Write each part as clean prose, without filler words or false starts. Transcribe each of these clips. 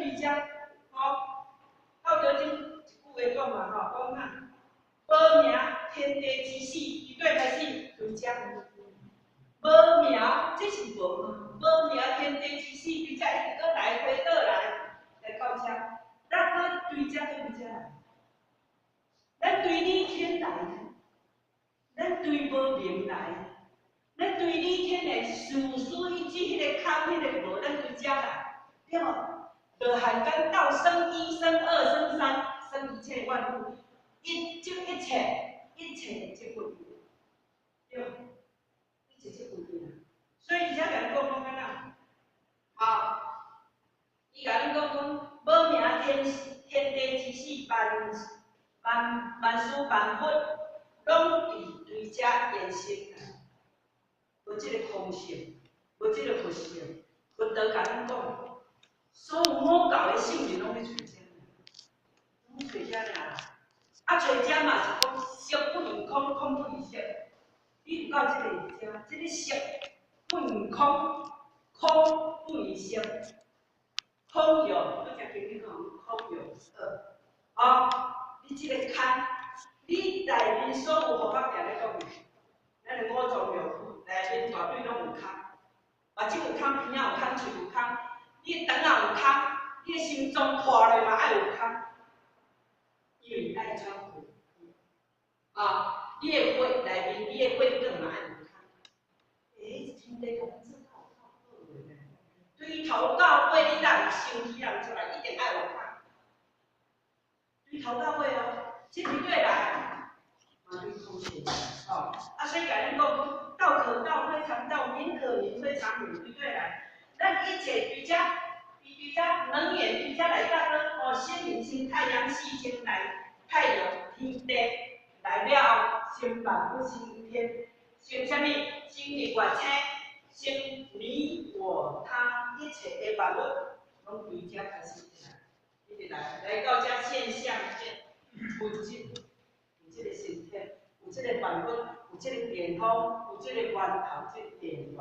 对家，道德经一句话讲嘛，讲啊，无名天地之始，伊对开始对家。无名，这是无嘛？无名天地之始，对家一直搁来回倒来到遮，咱搁对家对遮来，咱对你天来，咱对无名来。 咱对你天的事事以至迄个空，迄个无，咱对遮来，对无？就汉讲道生一，生二，生三，生一切万物，就一切即归伊，对无？一切即归伊啦。所以伊才甲你讲安怎？伊甲你讲无名天地之始，万事万物，拢对遮衍生啊。 无即个空性，无即个佛性，佛道甲咱讲，所有魔教的圣人拢咧找遮，拢找遮尔。找遮嘛是讲色不异空，空不异色。你有到即个遮，即个色不异空，空不异色。空有，我才跟你讲，空有你即个空，你内面所有佛法定咧讲的，咱的五脏六腑。 内面大对拢有空，目睭有空，鼻仔有空，喙有空，你的肠仔有空，你的心脏破落嘛爱有空，因为爱穿苦你的血内面，你的血管嘛爱有空。真理甲咱做好诶。对头到尾，你若有生气人出来，一定爱有空。对头到尾这绝对来，嘛对空性所以甲咱讲。 道可道，非常道；名可名，非常名，对不对啦？咱一切对遮能源对遮来搭先明星太阳系经来太阳天地来了后，先万物生天，先啥物？先日月星，先你我他一切的万物，拢对遮开始来，一直来到遮现象界，本质有这个身体，有这个万物。 有这个电风，有这个源头，这个电源，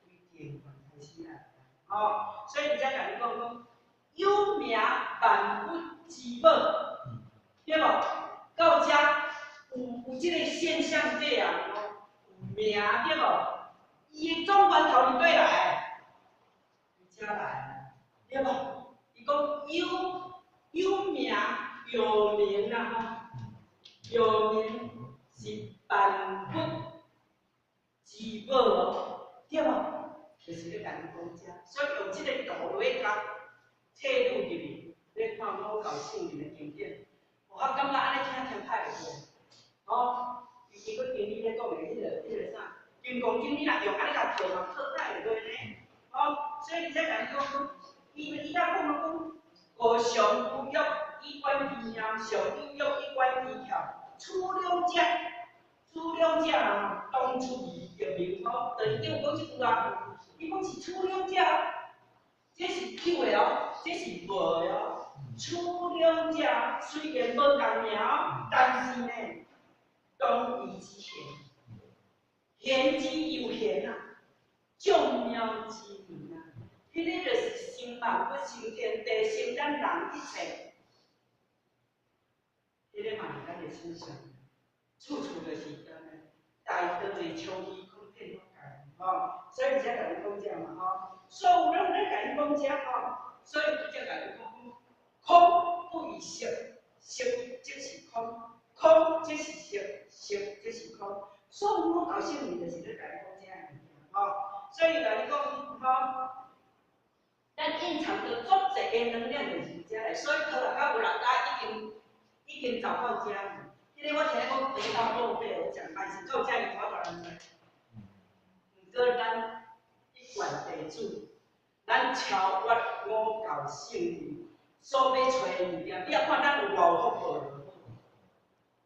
对电源开始来所以人家甲你讲有名万物之母，对无？到遮有这个现象这样有名对无？伊的总源头是对来，对遮来，对无？伊讲有名有名啦有名是。 万物之母对无？就是咧甲你讲遮，所以用即个道落去读，切入入去，咧看某教圣人的经典，我感觉安尼听歹袂伊佫经理咧讲的迄个啥，金刚经，你若用安尼甲套嘛，套歹袂落呢。所以你才甲你讲，伊甲讲无常无欲，以观其妙；常有欲，以观其巧。初了者。 初了者当出义就明好，就是叫讲即句啊。伊讲是初了者，这是有的这是无的初了者虽然无共名，但是呢，当义之贤，贤之又贤众妙之名迄个就是生万物、生天地、生咱人一切，迄个嘛是咱的思想。 处处就是大道的秋衣空片都改所以才甲你讲遮嘛所有人咧甲你讲遮所以才甲你讲空不异色，色即是空，空即是色，色即是空。所有我教圣人就是咧甲你讲遮所以甲你讲咱隐藏着足侪个能量就是遮来，所以科学家有人家已经找到遮。 迄个我听讲北岛路北有讲，但是到遮里头大人知。毋过咱一贯地主，咱超越五教圣人所要找的物件，你也看咱有偌有福报就好。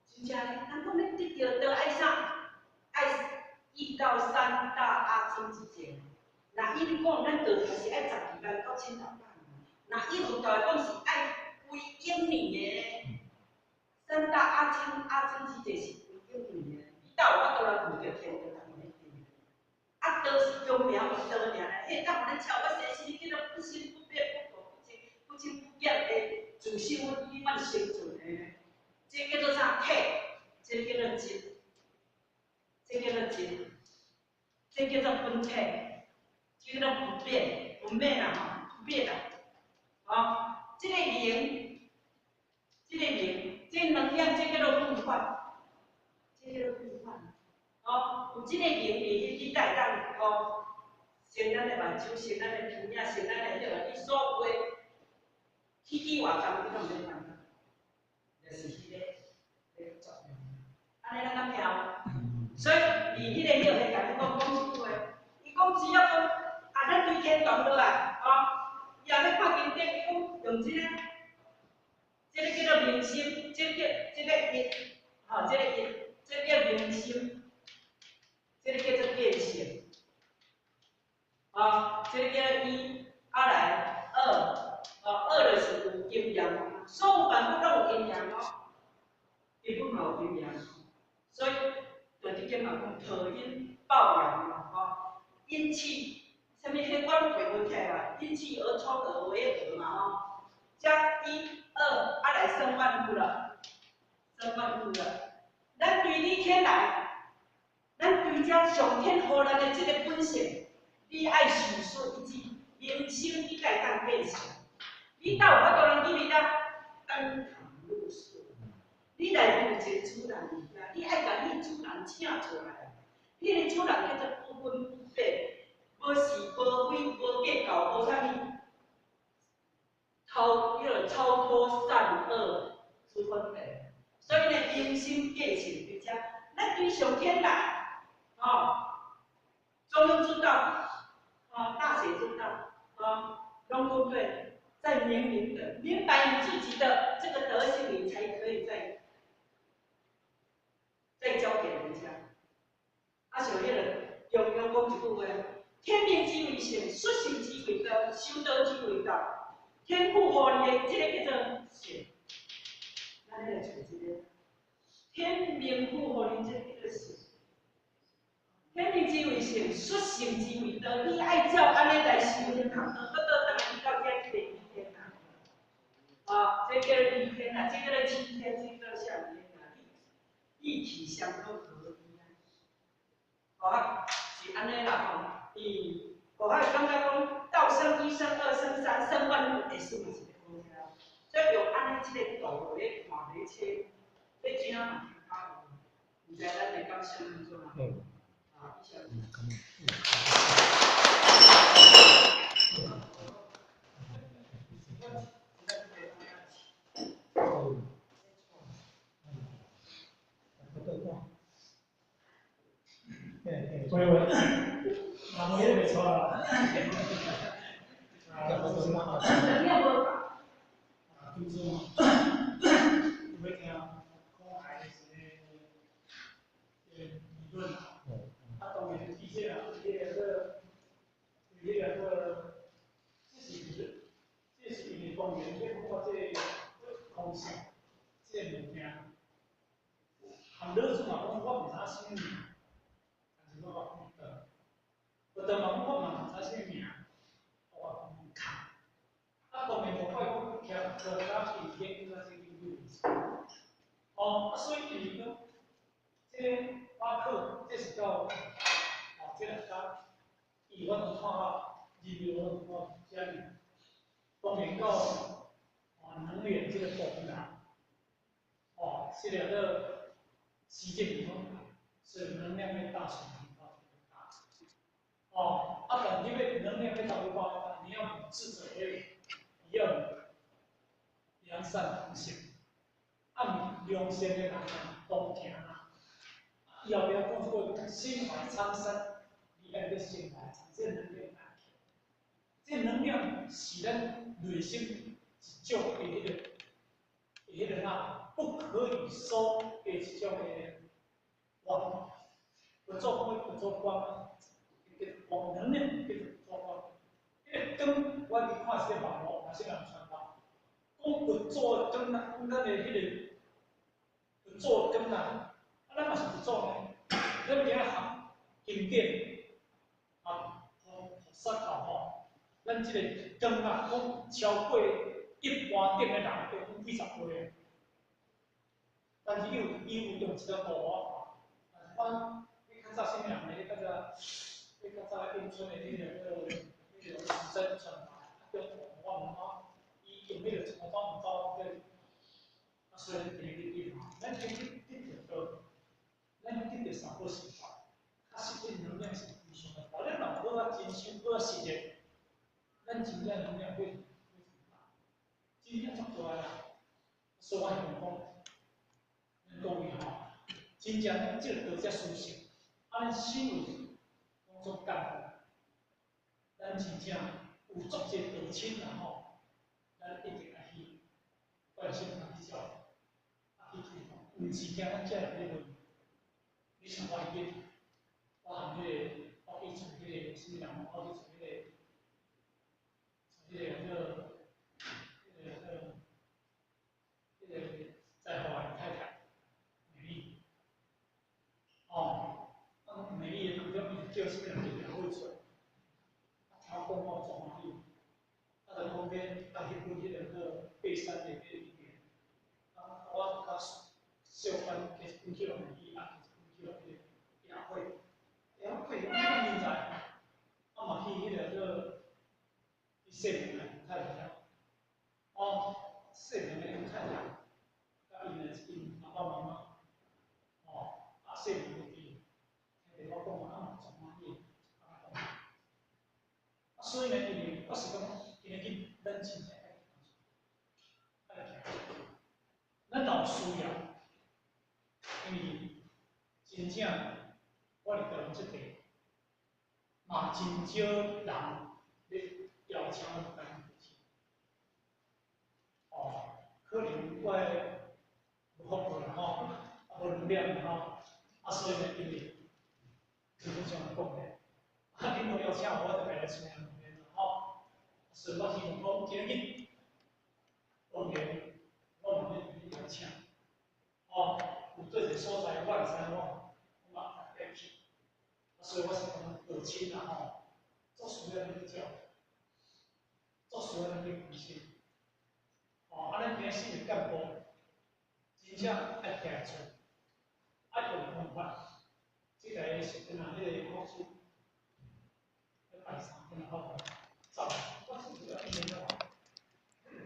真正嘞，咱讲咧得着爱啥？爱遇到三大阿僧之境。那伊咧讲，咱道还是爱12万到1000万。那伊佛教讲是爱归英年的。 三大阿僧之境是有名的，你到有法度来遇着天就当然道是有名有道尔，迄当咱超我生死，你叫做不生不灭不苦不净，不净不自身阮永远生存的呢？这叫做啥？体，这叫做质，这叫做质，这叫做本体，这叫做不变，不变啦吼，不变啦。啊，这个名，这个名，这能量，这叫做互换，这叫做互换。哦，有这个名，你带当哦，先咱的目睭，先咱的鼻仔，先咱的迄个，你所有的起起活动，你都袂看到，就是迄个作用。安尼咱敢晓？所以，伊迄个庙会甲你讲一句话，伊讲只要讲咱对天堂落来，哦，伊也咧看经典，伊讲用这个叫做明心，这个一，吼，这个一，这叫明心，这个叫做变性，啊，这个叫一，来二，二就是有阴阳，所有万物都有阴阳哦，基本嘛有阴阳，所以就这间嘛讲特阴抱阳嘛，吼，阴气，什么迄我都背不起来，阴气而冲而为而嘛，吼，加一二，来生万物了，生万物了，咱对你天来，咱对这上天予咱的这个本性，你爱受所一致，明心你才当变性，你才有法度通去你当堂入室。你内面有一个主人物件，你爱甲你主人请出来。迄个主人叫做不分不别，无是无非无计较，无啥物超脱善恶之分别。所以呢，明心见性伫遮，咱对上天来，中庸之道，大学之道，拢不对，在明的，明白你自己的这个德行，你才可以再教给人家。像迄个中庸讲一句话：天命之为性，率性之为德，修德之为道。天赋予你的这个叫做性，咱来找这个。天命赋予你这个叫做性，天命之为性，率性之为德。你爱照安尼来修天堂，当然你到这个一天啦。这叫一天啦，这叫七天，这叫上天啦。一体相都合一啊！是安尼啦吼。我还有感觉讲，道生一，生二，生三，生万物，会是嘛是个好听。所以用安尼这个道咧看咧册，你真啊嘛听较有，唔知咱会感受安怎啊？以上。喂，我也没错啦。就是嘛，有要听讲海是理论啊，当然是理解啊，这是因为公园这看这空气，这物件，含热处嘛，讲我唔知啥物名，但是我讲有的嘛，我嘛唔知啥物名，我讲卡。当然无怪讲徛在哪边研究啊，这个所以就是讲，这巴克这是叫这个家，伊我都看到人流我看家里，当然到能源这个部分啊，是了个时间以后，是能量的大水平到大。但因为能量会到多大，你要有智者为。要良善同行，按良善的人同行啊。以后不要讲过心怀苍生，你爱要心怀苍生能量啊。这能量是咱内心一种的迄个不可以收的一种的光，不做光不做光，光能量叫做做光。灯，我哋看是网络，还是人传达。讲不做灯啦，咱的迄个不做灯啦，咱嘛是不做呢。咱今仔学经典，学佛教吼，咱这个灯啊，讲超过一般店的人会分几十岁，但是有用一个古话，阮你较早啥物人咧？你较早永春的迄个时针村嘛，叫我问吼，伊用迄个怎么走所以第一个地方，咱第一个，咱第一三个时代，较实际能量是非常的大。咱若好啊，真心好啊实验，咱真正能量会大，真正足大啦。所以我想讲，咱各位吼，真正咱这个道则舒适，安尼思维工作干部，咱真正有足济道亲啦吼，咱一定爱去关心他比较。毋是听咱遮人咧问，你想我迄个，我含迄个，我去从迄个什么人，我去从迄个，在华的太太，美丽，哦，美丽的叫什么人就会出来，听我讲我做满意，就讲去分迄个背山的迄个语言，我较小班去分去落美丽啊，分去落迄个雅慧，雅慧我现在，我嘛去迄去说明的太太，哦，说明的太太。因爸爸妈妈，哦，说明的听我讲嘛，做满意，所以呢，因为我是讲，因为咱真正爱咱有需要，因为真正我伫台湾这地，嘛真少人咧邀请我来台去，哦，可能我无福报啦吼，无能量啦吼，所以呢，因为基本上讲咧，你无邀请我，就来出来两边啦吼，所以我希望讲今日，当然我嘛要邀请，哦，有对一个所在我会使我嘛会去，所以我是讲道亲啦吼，做需要你去教，做需要你去关心，哦，安尼平时的干部。真正爱行出，爱用方法。即个是跟人迄个国术，拜三跟人好